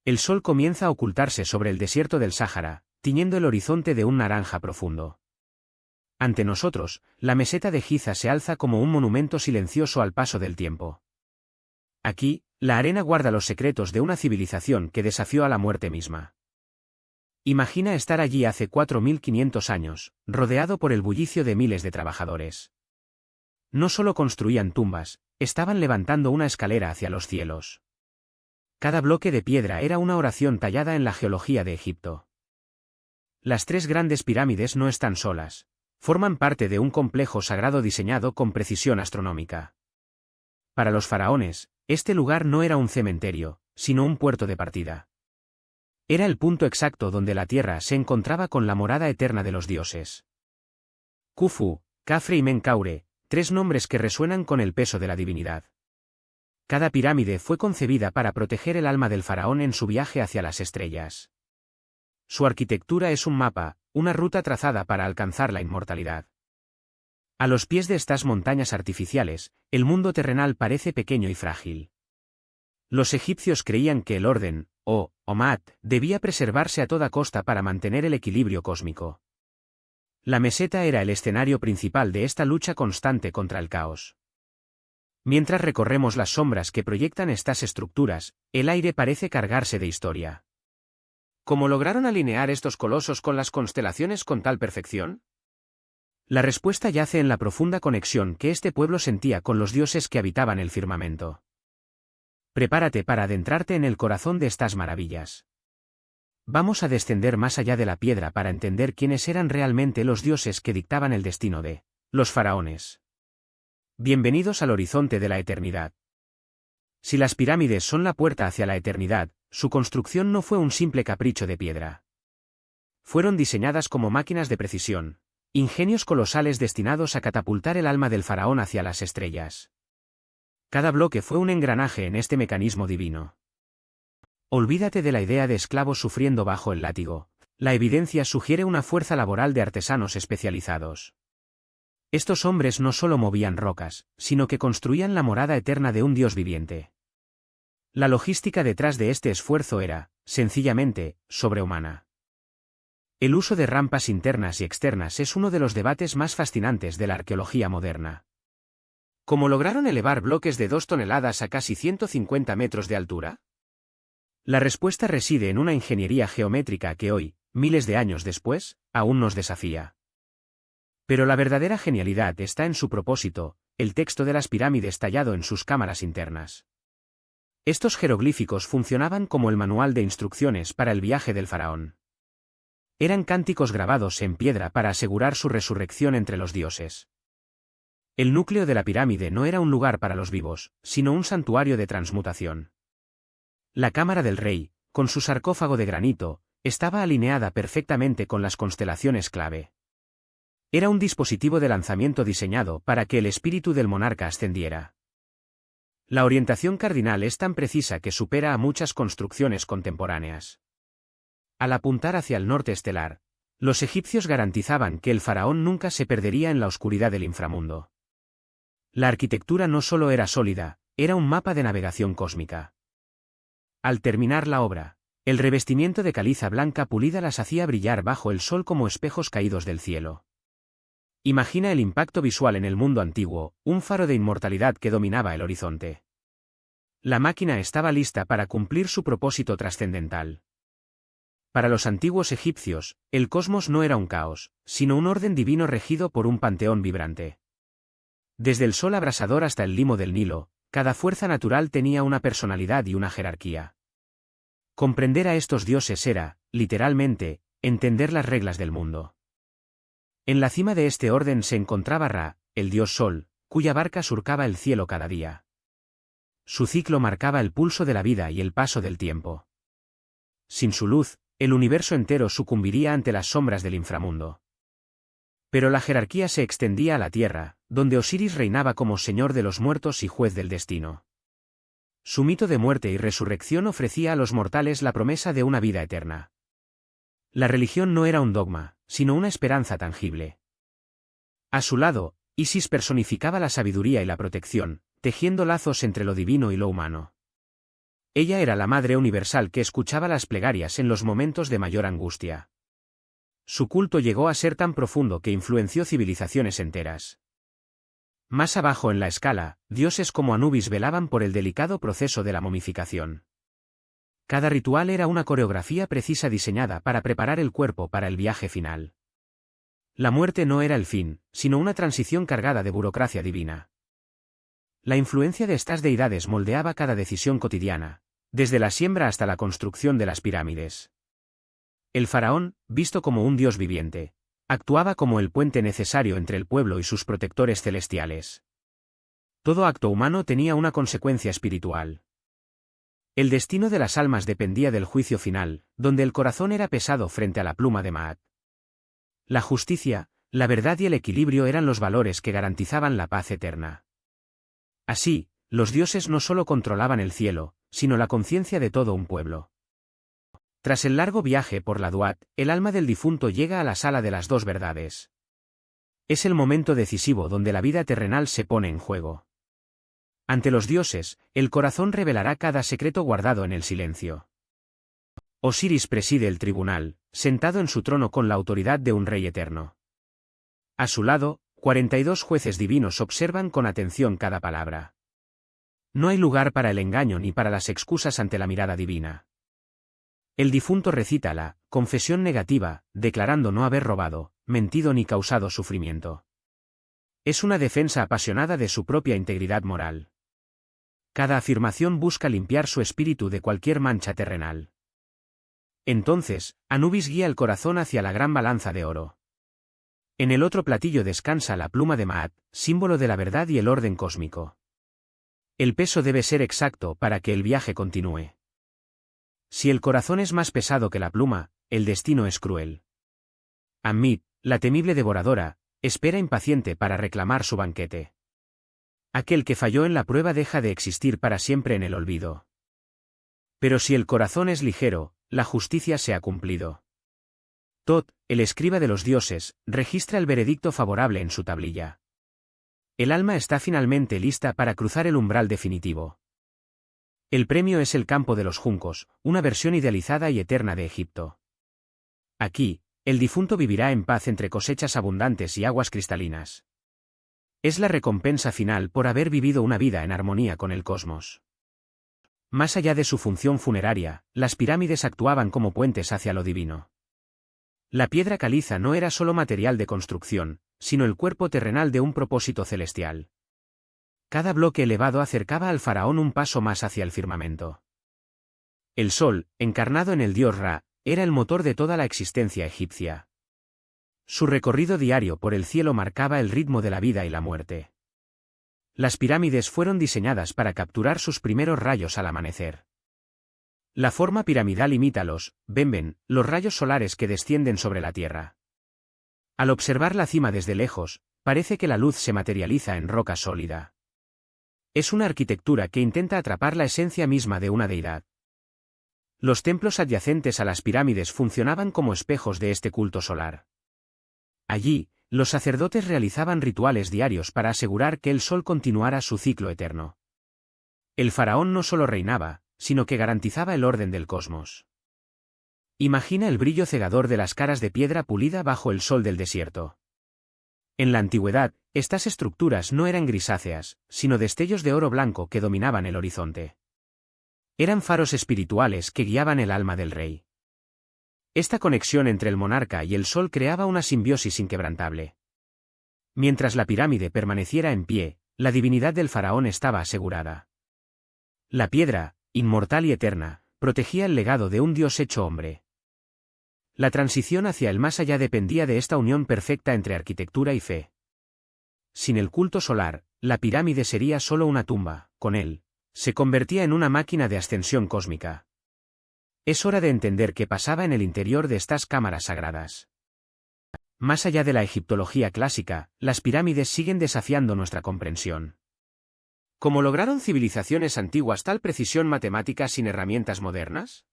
El sol comienza a ocultarse sobre el desierto del Sáhara, tiñendo el horizonte de un naranja profundo. Ante nosotros, la meseta de Giza se alza como un monumento silencioso al paso del tiempo. Aquí, la arena guarda los secretos de una civilización que desafió a la muerte misma. Imagina estar allí hace 4500 años, rodeado por el bullicio de miles de trabajadores. No solo construían tumbas, estaban levantando una escalera hacia los cielos. Cada bloque de piedra era una oración tallada en la geología de Egipto. Las 3 grandes pirámides no están solas. Forman parte de un complejo sagrado diseñado con precisión astronómica. Para los faraones, este lugar no era un cementerio, sino un puerto de partida. Era el punto exacto donde la tierra se encontraba con la morada eterna de los dioses. Khufu, Khafre y Menkaure, 3 nombres que resuenan con el peso de la divinidad. Cada pirámide fue concebida para proteger el alma del faraón en su viaje hacia las estrellas. Su arquitectura es un mapa, una ruta trazada para alcanzar la inmortalidad. A los pies de estas montañas artificiales, el mundo terrenal parece pequeño y frágil. Los egipcios creían que el orden, o Omat, debía preservarse a toda costa para mantener el equilibrio cósmico. La meseta era el escenario principal de esta lucha constante contra el caos. Mientras recorremos las sombras que proyectan estas estructuras, el aire parece cargarse de historia. ¿Cómo lograron alinear estos colosos con las constelaciones con tal perfección? La respuesta yace en la profunda conexión que este pueblo sentía con los dioses que habitaban el firmamento. Prepárate para adentrarte en el corazón de estas maravillas. Vamos a descender más allá de la piedra para entender quiénes eran realmente los dioses que dictaban el destino de los faraones. Bienvenidos al horizonte de la eternidad. Si las pirámides son la puerta hacia la eternidad, su construcción no fue un simple capricho de piedra. Fueron diseñadas como máquinas de precisión, ingenios colosales destinados a catapultar el alma del faraón hacia las estrellas. Cada bloque fue un engranaje en este mecanismo divino. Olvídate de la idea de esclavos sufriendo bajo el látigo. La evidencia sugiere una fuerza laboral de artesanos especializados. Estos hombres no solo movían rocas, sino que construían la morada eterna de un dios viviente. La logística detrás de este esfuerzo era, sencillamente, sobrehumana. El uso de rampas internas y externas es uno de los debates más fascinantes de la arqueología moderna. ¿Cómo lograron elevar bloques de 2 toneladas a casi 150 metros de altura? La respuesta reside en una ingeniería geométrica que hoy, miles de años después, aún nos desafía. Pero la verdadera genialidad está en su propósito, el texto de las pirámides tallado en sus cámaras internas. Estos jeroglíficos funcionaban como el manual de instrucciones para el viaje del faraón. Eran cánticos grabados en piedra para asegurar su resurrección entre los dioses. El núcleo de la pirámide no era un lugar para los vivos, sino un santuario de transmutación. La cámara del rey, con su sarcófago de granito, estaba alineada perfectamente con las constelaciones clave. Era un dispositivo de lanzamiento diseñado para que el espíritu del monarca ascendiera. La orientación cardinal es tan precisa que supera a muchas construcciones contemporáneas. Al apuntar hacia el norte estelar, los egipcios garantizaban que el faraón nunca se perdería en la oscuridad del inframundo. La arquitectura no solo era sólida, era un mapa de navegación cósmica. Al terminar la obra, el revestimiento de caliza blanca pulida las hacía brillar bajo el sol como espejos caídos del cielo. Imagina el impacto visual en el mundo antiguo, un faro de inmortalidad que dominaba el horizonte. La máquina estaba lista para cumplir su propósito trascendental. Para los antiguos egipcios, el cosmos no era un caos, sino un orden divino regido por un panteón vibrante. Desde el sol abrasador hasta el limo del Nilo, cada fuerza natural tenía una personalidad y una jerarquía. Comprender a estos dioses era, literalmente, entender las reglas del mundo. En la cima de este orden se encontraba Ra, el dios Sol, cuya barca surcaba el cielo cada día. Su ciclo marcaba el pulso de la vida y el paso del tiempo. Sin su luz, el universo entero sucumbiría ante las sombras del inframundo. Pero la jerarquía se extendía a la tierra, donde Osiris reinaba como señor de los muertos y juez del destino. Su mito de muerte y resurrección ofrecía a los mortales la promesa de una vida eterna. La religión no era un dogma, sino una esperanza tangible. A su lado, Isis personificaba la sabiduría y la protección, tejiendo lazos entre lo divino y lo humano. Ella era la Madre Universal que escuchaba las plegarias en los momentos de mayor angustia. Su culto llegó a ser tan profundo que influenció civilizaciones enteras. Más abajo en la escala, dioses como Anubis velaban por el delicado proceso de la momificación. Cada ritual era una coreografía precisa diseñada para preparar el cuerpo para el viaje final. La muerte no era el fin, sino una transición cargada de burocracia divina. La influencia de estas deidades moldeaba cada decisión cotidiana, desde la siembra hasta la construcción de las pirámides. El faraón, visto como un dios viviente, actuaba como el puente necesario entre el pueblo y sus protectores celestiales. Todo acto humano tenía una consecuencia espiritual. El destino de las almas dependía del juicio final, donde el corazón era pesado frente a la pluma de Maat. La justicia, la verdad y el equilibrio eran los valores que garantizaban la paz eterna. Así, los dioses no solo controlaban el cielo, sino la conciencia de todo un pueblo. Tras el largo viaje por la Duat, el alma del difunto llega a la sala de las dos verdades. Es el momento decisivo donde la vida terrenal se pone en juego. Ante los dioses, el corazón revelará cada secreto guardado en el silencio. Osiris preside el tribunal, sentado en su trono con la autoridad de un rey eterno. A su lado, 42 jueces divinos observan con atención cada palabra. No hay lugar para el engaño ni para las excusas ante la mirada divina. El difunto recita la confesión negativa, declarando no haber robado, mentido ni causado sufrimiento. Es una defensa apasionada de su propia integridad moral. Cada afirmación busca limpiar su espíritu de cualquier mancha terrenal. Entonces, Anubis guía el corazón hacia la gran balanza de oro. En el otro platillo descansa la pluma de Maat, símbolo de la verdad y el orden cósmico. El peso debe ser exacto para que el viaje continúe. Si el corazón es más pesado que la pluma, el destino es cruel. Ammit, la temible devoradora, espera impaciente para reclamar su banquete. Aquel que falló en la prueba deja de existir para siempre en el olvido. Pero si el corazón es ligero, la justicia se ha cumplido. Tot, el escriba de los dioses, registra el veredicto favorable en su tablilla. El alma está finalmente lista para cruzar el umbral definitivo. El premio es el campo de los juncos, una versión idealizada y eterna de Egipto. Aquí, el difunto vivirá en paz entre cosechas abundantes y aguas cristalinas. Es la recompensa final por haber vivido una vida en armonía con el cosmos. Más allá de su función funeraria, las pirámides actuaban como puentes hacia lo divino. La piedra caliza no era solo material de construcción, sino el cuerpo terrenal de un propósito celestial. Cada bloque elevado acercaba al faraón un paso más hacia el firmamento. El sol, encarnado en el dios Ra, era el motor de toda la existencia egipcia. Su recorrido diario por el cielo marcaba el ritmo de la vida y la muerte. Las pirámides fueron diseñadas para capturar sus primeros rayos al amanecer. La forma piramidal imita los rayos solares que descienden sobre la Tierra. Al observar la cima desde lejos, parece que la luz se materializa en roca sólida. Es una arquitectura que intenta atrapar la esencia misma de una deidad. Los templos adyacentes a las pirámides funcionaban como espejos de este culto solar. Allí, los sacerdotes realizaban rituales diarios para asegurar que el sol continuara su ciclo eterno. El faraón no solo reinaba, sino que garantizaba el orden del cosmos. Imagina el brillo cegador de las caras de piedra pulida bajo el sol del desierto. En la antigüedad, estas estructuras no eran grisáceas, sino destellos de oro blanco que dominaban el horizonte. Eran faros espirituales que guiaban el alma del rey. Esta conexión entre el monarca y el sol creaba una simbiosis inquebrantable. Mientras la pirámide permaneciera en pie, la divinidad del faraón estaba asegurada. La piedra, inmortal y eterna, protegía el legado de un dios hecho hombre. La transición hacia el más allá dependía de esta unión perfecta entre arquitectura y fe. Sin el culto solar, la pirámide sería solo una tumba; con él, se convertía en una máquina de ascensión cósmica. Es hora de entender qué pasaba en el interior de estas cámaras sagradas. Más allá de la egiptología clásica, las pirámides siguen desafiando nuestra comprensión. ¿Cómo lograron civilizaciones antiguas tal precisión matemática sin herramientas modernas?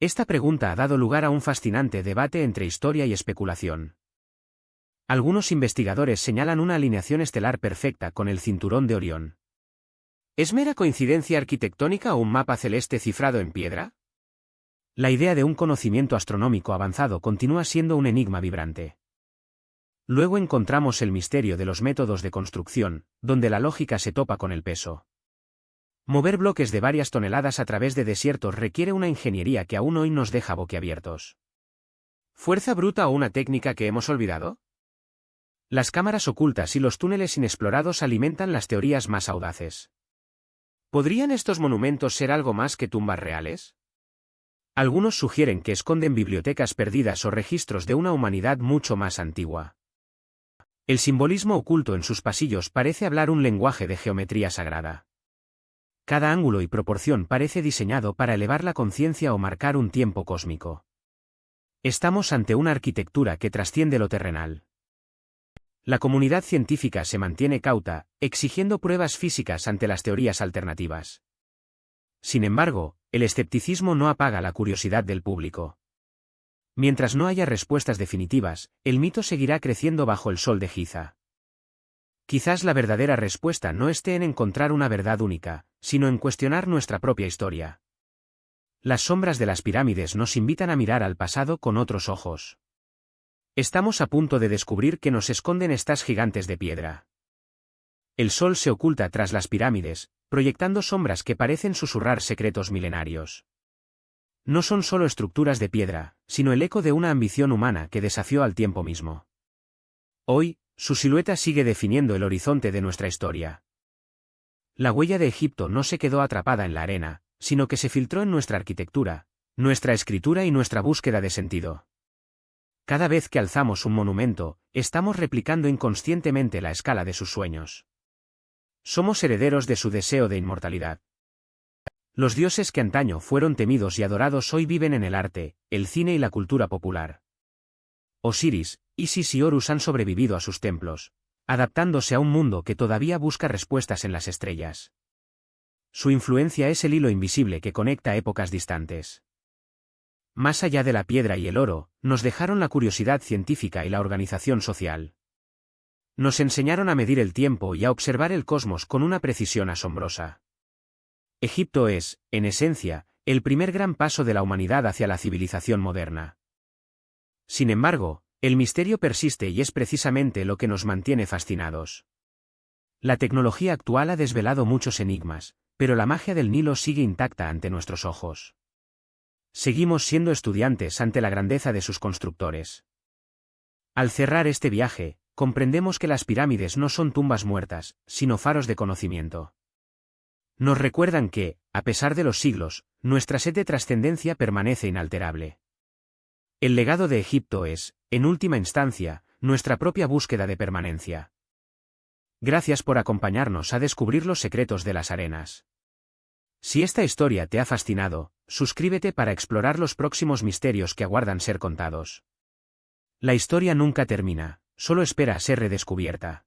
Esta pregunta ha dado lugar a un fascinante debate entre historia y especulación. Algunos investigadores señalan una alineación estelar perfecta con el cinturón de Orión. ¿Es mera coincidencia arquitectónica o un mapa celeste cifrado en piedra? La idea de un conocimiento astronómico avanzado continúa siendo un enigma vibrante. Luego encontramos el misterio de los métodos de construcción, donde la lógica se topa con el peso. Mover bloques de varias toneladas a través de desiertos requiere una ingeniería que aún hoy nos deja boquiabiertos. ¿Fuerza bruta o una técnica que hemos olvidado? Las cámaras ocultas y los túneles inexplorados alimentan las teorías más audaces. ¿Podrían estos monumentos ser algo más que tumbas reales? Algunos sugieren que esconden bibliotecas perdidas o registros de una humanidad mucho más antigua. El simbolismo oculto en sus pasillos parece hablar un lenguaje de geometría sagrada. Cada ángulo y proporción parece diseñado para elevar la conciencia o marcar un tiempo cósmico. Estamos ante una arquitectura que trasciende lo terrenal. La comunidad científica se mantiene cauta, exigiendo pruebas físicas ante las teorías alternativas. Sin embargo, el escepticismo no apaga la curiosidad del público. Mientras no haya respuestas definitivas, el mito seguirá creciendo bajo el sol de Giza. Quizás la verdadera respuesta no esté en encontrar una verdad única, sino en cuestionar nuestra propia historia. Las sombras de las pirámides nos invitan a mirar al pasado con otros ojos. Estamos a punto de descubrir que nos esconden estas gigantes de piedra. El sol se oculta tras las pirámides, proyectando sombras que parecen susurrar secretos milenarios. No son solo estructuras de piedra, sino el eco de una ambición humana que desafió al tiempo mismo. Hoy, su silueta sigue definiendo el horizonte de nuestra historia. La huella de Egipto no se quedó atrapada en la arena, sino que se filtró en nuestra arquitectura, nuestra escritura y nuestra búsqueda de sentido. Cada vez que alzamos un monumento, estamos replicando inconscientemente la escala de sus sueños. Somos herederos de su deseo de inmortalidad. Los dioses que antaño fueron temidos y adorados hoy viven en el arte, el cine y la cultura popular. Osiris, Isis y Horus han sobrevivido a sus templos, adaptándose a un mundo que todavía busca respuestas en las estrellas. Su influencia es el hilo invisible que conecta épocas distantes. Más allá de la piedra y el oro, nos dejaron la curiosidad científica y la organización social. Nos enseñaron a medir el tiempo y a observar el cosmos con una precisión asombrosa. Egipto es, en esencia, el primer gran paso de la humanidad hacia la civilización moderna. Sin embargo, el misterio persiste y es precisamente lo que nos mantiene fascinados. La tecnología actual ha desvelado muchos enigmas, pero la magia del Nilo sigue intacta ante nuestros ojos. Seguimos siendo estudiantes ante la grandeza de sus constructores. Al cerrar este viaje, comprendemos que las pirámides no son tumbas muertas, sino faros de conocimiento. Nos recuerdan que, a pesar de los siglos, nuestra sed de trascendencia permanece inalterable. El legado de Egipto es, en última instancia, nuestra propia búsqueda de permanencia. Gracias por acompañarnos a descubrir los secretos de las arenas. Si esta historia te ha fascinado, suscríbete para explorar los próximos misterios que aguardan ser contados. La historia nunca termina, solo espera a ser redescubierta.